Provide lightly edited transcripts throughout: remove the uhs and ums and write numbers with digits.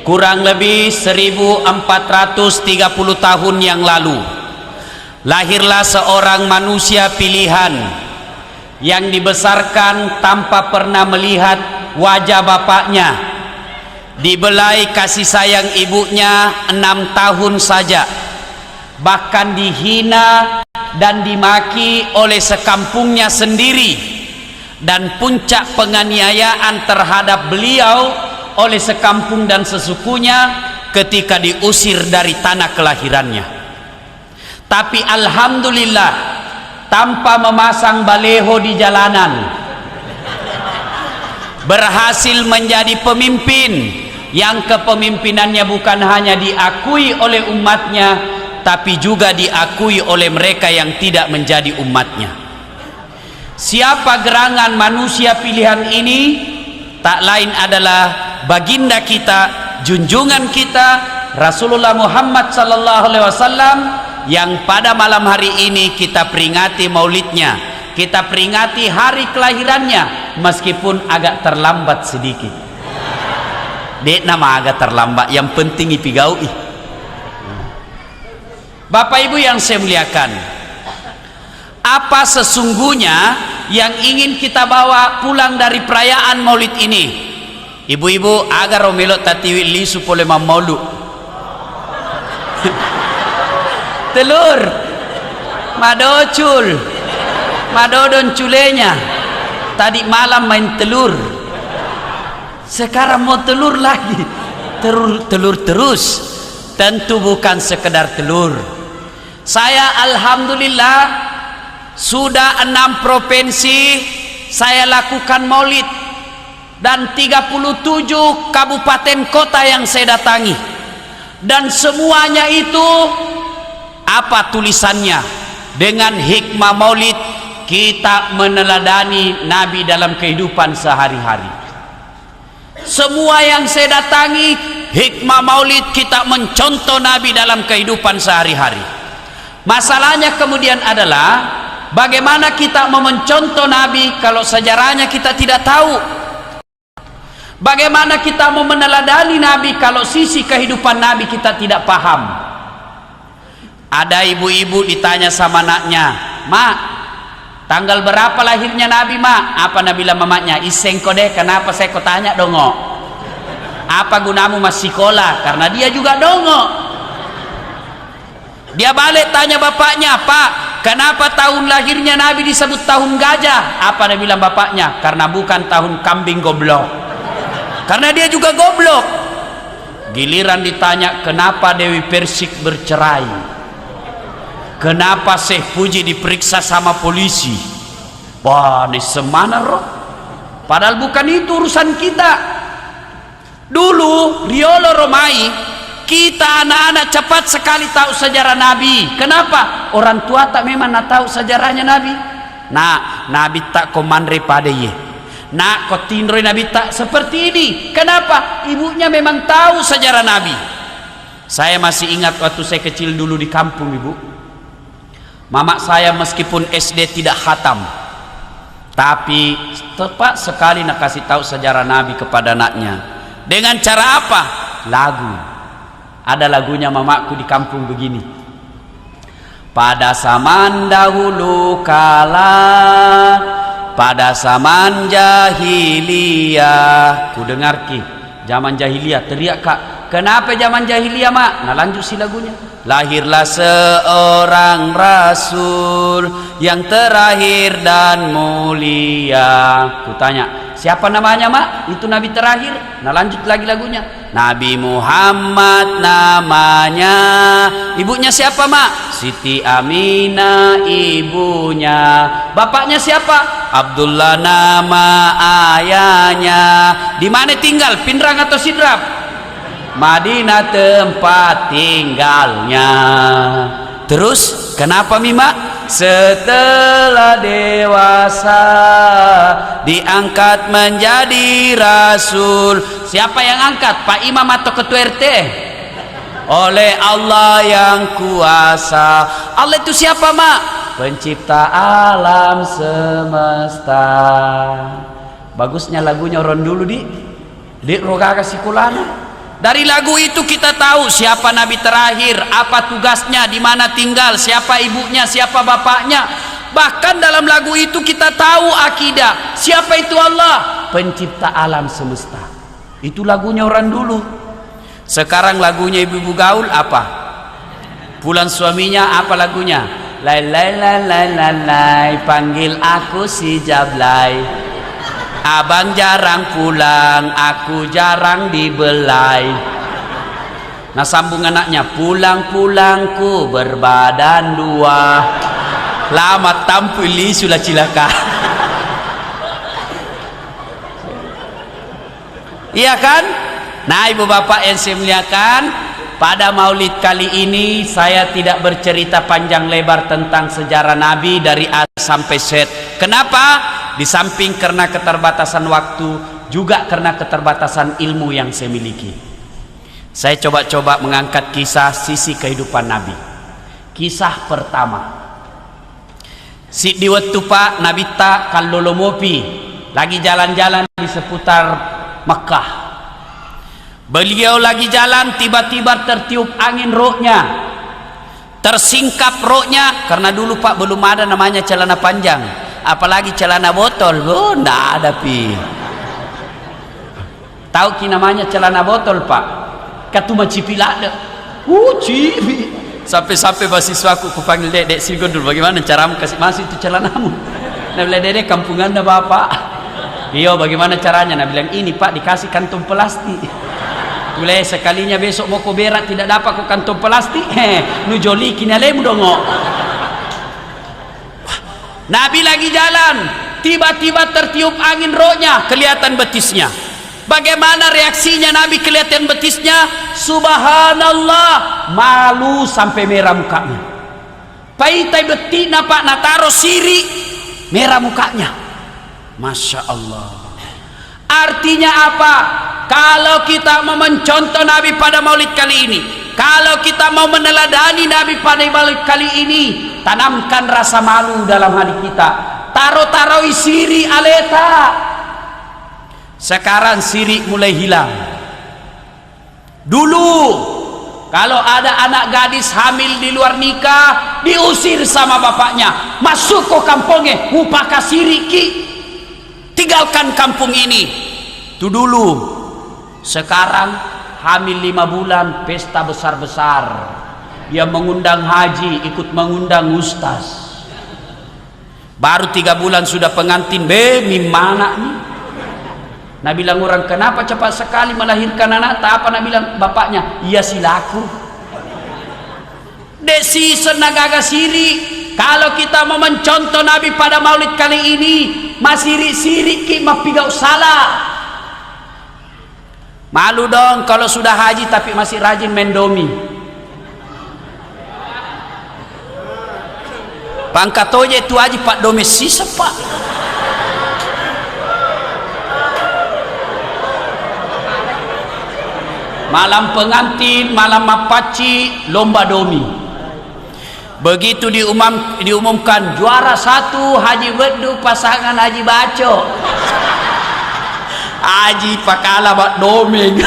kurang lebih 1430 tahun yang lalu, lahirlah seorang manusia pilihan yang dibesarkan tanpa pernah melihat wajah bapaknya, dibelai kasih sayang ibunya 6 tahun saja, bahkan dihina dan dimaki oleh sekampungnya sendiri, dan puncak penganiayaan terhadap beliau oleh sekampung dan sesukunya ketika diusir dari tanah kelahirannya. Tapi alhamdulillah, tanpa memasang baleho di jalanan, berhasil menjadi pemimpin yang kepemimpinannya bukan hanya diakui oleh umatnya, tapi juga diakui oleh mereka yang tidak menjadi umatnya. Siapa gerangan manusia pilihan ini? Tak lain adalah baginda kita, junjungan kita, Rasulullah Muhammad sallallahu alaihi wasallam, yang pada malam hari ini kita peringati maulidnya, kita peringati hari kelahirannya, meskipun agak terlambat sedikit. Dek nama agak terlambat, yang penting ipigaui. Bapak Ibu yang saya muliakan, apa sesungguhnya yang ingin kita bawa pulang dari perayaan maulid ini? Ibu-ibu agar romelo tatiwi lisu pole maulu telur madocul madodon culenya, tadi malam main telur, sekarang mau telur lagi, telur terus. Tentu bukan sekedar telur. Saya alhamdulillah sudah 6 provinsi saya lakukan maulid, dan 37 kabupaten kota yang saya datangi, dan semuanya itu apa tulisannya? Dengan hikmah maulid kita meneladani Nabi dalam kehidupan sehari-hari. Semua yang saya datangi, hikmah maulid kita mencontoh Nabi dalam kehidupan sehari-hari. Masalahnya kemudian adalah bagaimana kita mau mencontoh Nabi kalau sejarahnya kita tidak tahu? Bagaimana kita mau meneladani Nabi kalau sisi kehidupan Nabi kita tidak paham? Ada ibu-ibu ditanya sama anaknya, "Mak, tanggal berapa lahirnya Nabi, Mak?" Apa Nabi bilang mamanya? "Iseng kode, kenapa saya kau tanya dongo? Apa gunamu masih sekolah?" Karena dia juga dongo. Dia balik tanya bapaknya, "Pak, kenapa tahun lahirnya Nabi disebut tahun gajah?" Apa Nabi bilang bapaknya? "Karena bukan tahun kambing goblok." Karena dia juga goblok. Giliran ditanya, "Kenapa Dewi Persik bercerai? Kenapa Syekh Puji diperiksa sama polisi?" Wah, ini semana roh. Padahal bukan itu urusan kita. Dulu Riolo Romai, kita anak-anak cepat sekali tahu sejarah Nabi. Kenapa? Orang tua tak memang nak tahu sejarahnya Nabi. Nah, Nabi tak komandre pada ye. Nak kau tindroi Nabi tak seperti ini. Kenapa? Ibunya memang tahu sejarah Nabi. Saya masih ingat waktu saya kecil dulu di kampung, Ibu. Mama saya meskipun SD tidak khatam, tapi tepat sekali nak kasih tahu sejarah Nabi kepada anaknya. Dengan cara apa? Lagu. Ada lagunya mamaku di kampung begini. Pada zaman dahulu kala, pada zaman jahiliyah, ku dengar ki, zaman jahiliyah, teriak kak, kenapa zaman jahiliyah mak? Nah lanjut si lagunya. Lahirlah seorang rasul yang terakhir dan mulia. Ku tanya, siapa namanya mak? Itu Nabi terakhir. Nah lanjut lagi lagunya. Nabi Muhammad namanya. Ibunya siapa mak? Siti Aminah ibunya. Bapaknya siapa? Abdullah nama ayahnya. Di mana tinggal? Pindrang atau Sidrap? Madinah tempat tinggalnya. Terus kenapa Mima? Setelah dewasa diangkat menjadi rasul. Siapa yang angkat? Pak Imam atau ketua RT? Oleh Allah yang kuasa. Allah itu siapa mak? Pencipta alam semesta. Bagusnya lagunya orang dulu di roga kasih kulana. Dari lagu itu kita tahu siapa nabi terakhir, apa tugasnya, di mana tinggal, siapa ibunya, siapa bapaknya. Bahkan dalam lagu itu kita tahu akidah, siapa itu Allah, pencipta alam semesta. Itu lagunya orang dulu. Sekarang lagunya ibu-ibu gaul apa? Pulang suaminya apa lagunya? Lai lai lai lai lai lai, panggil aku si Jablay. Abang jarang pulang, aku jarang dibelai. Nah sambung anaknya, pulang-pulangku berbadan dua, lama tampili sudah cilaka. Iya kan? Nah ibu bapak yang saya muliakan, pada maulid kali ini saya tidak bercerita panjang lebar tentang sejarah Nabi dari A sampai Z. Kenapa? Di samping karena keterbatasan waktu, juga karena keterbatasan ilmu yang saya miliki. Saya coba-coba mengangkat kisah sisi kehidupan Nabi. Kisah pertama, si di waktu Pak Nabi tak kalolomopi lagi jalan-jalan di seputar Mekah. Beliau lagi jalan, tiba-tiba tertiup angin rohnya, tersingkap rohnya. Karena dulu Pak belum ada namanya celana panjang, apalagi celana botol. Oh, ndak ada pi. Tahu ki namanya celana botol Pak? Katuma cipilada. Cipi. Sampai-sampai mahasiswaku ku panggil Dek Sigondul, bagaimana caramu kasih masuk itu celanamu? Nah bilang, Dek kampungan dah Bapak. Iya, bagaimana caranya? Nah bilang, ini Pak dikasih kantong plastik. Boleh sekalinya besok mau kau berak tidak dapat kau kantong plastik. Nu joli kinalemu dongo. Nabi lagi jalan, tiba-tiba tertiup angin rohnya, kelihatan betisnya. Bagaimana reaksinya Nabi kelihatan betisnya? Subhanallah, malu sampai merah mukanya. Paitai betina Pak nataro siri, merah mukanya. Masya Allah. Artinya apa? Kalau kita mau mencontoh Nabi pada maulid kali ini, kalau kita mau meneladani Nabi pada maulid kali ini, tanamkan rasa malu dalam hati kita. Taro-taro siri aleta. Sekarang siri mulai hilang. Dulu kalau ada anak gadis hamil di luar nikah, diusir sama bapaknya, masuk ke kampungnya, upaka siri ki, tinggalkan kampung ini. Itu dulu. Sekarang hamil 5 bulan, pesta besar-besar. Dia mengundang haji, ikut mengundang ustaz. Baru 3 bulan sudah pengantin. Mimana nih? Nabi bilang orang, kenapa cepat sekali melahirkan anak? Tak apa, Nabi bilang bapaknya, iya silaku. Desi senagaga siri. Kalau kita mau mencontoh Nabi pada maulid kali ini, masih siri ki mapigau salah. Malu dong kalau sudah haji tapi masih rajin main domi. Pangkat oje itu haji Pak domi sisa Pak. Malam pengantin, malam mapaci, lomba domi. Begitu diumumkan juara 1 Haji Bedu pasangan Haji Baco. Haji pakala bak domeng.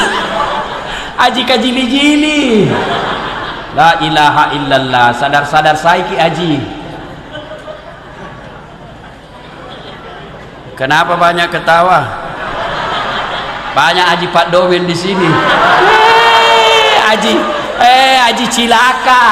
Haji kajili-jili. La ilaha illallah. Sadar-sadar saiki Haji. Kenapa banyak ketawa? Banyak Haji Pak Domen di sini. Haji cilaka.